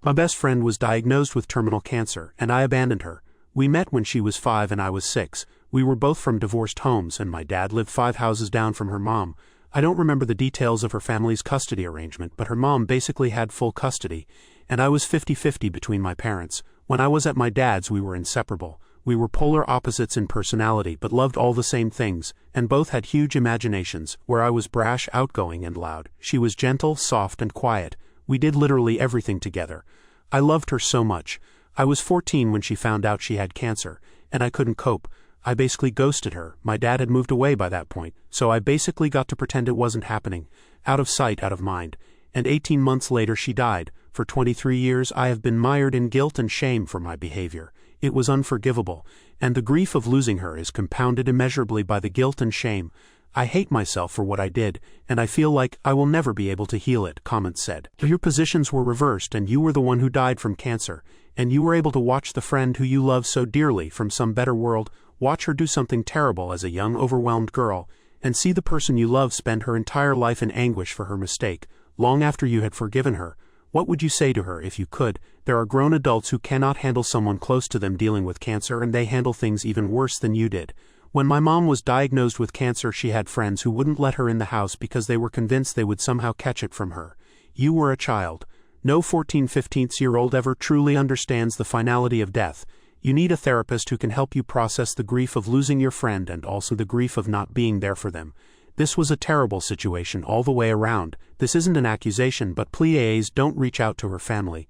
My best friend was diagnosed with terminal cancer, and I abandoned her. We met when she was 5 and I was 6. We were both from divorced homes, and my dad lived 5 houses down from her mom. I don't remember the details of her family's custody arrangement, but her mom basically had full custody, and I was 50-50 between my parents. When I was at my dad's, we were inseparable. We were polar opposites in personality, but loved all the same things, and both had huge imaginations, where I was brash, outgoing, and loud. She was gentle, soft, and quiet. We did literally everything together. I loved her so much. I was 14 when she found out she had cancer, and I couldn't cope. I basically ghosted her. My dad had moved away by that point, so I basically got to pretend it wasn't happening. Out of sight, out of mind. And 18 months later she died. For 23 years I have been mired in guilt and shame for my behavior. It was unforgivable, and the grief of losing her is compounded immeasurably by the guilt and shame. I hate myself for what I did, and I feel like I will never be able to heal it, comments said. Your positions were reversed, and you were the one who died from cancer, and you were able to watch the friend who you love so dearly from some better world, watch her do something terrible as a young, overwhelmed girl, and see the person you love spend her entire life in anguish for her mistake, long after you had forgiven her. What would you say to her if you could? There are grown adults who cannot handle someone close to them dealing with cancer, and they handle things even worse than you did. When my mom was diagnosed with cancer, she had friends who wouldn't let her in the house because they were convinced they would somehow catch it from her. You were a child. No 14-15-year-old ever truly understands the finality of death. You need a therapist who can help you process the grief of losing your friend and also the grief of not being there for them. This was a terrible situation all the way around. This isn't an accusation, but please don't reach out to her family.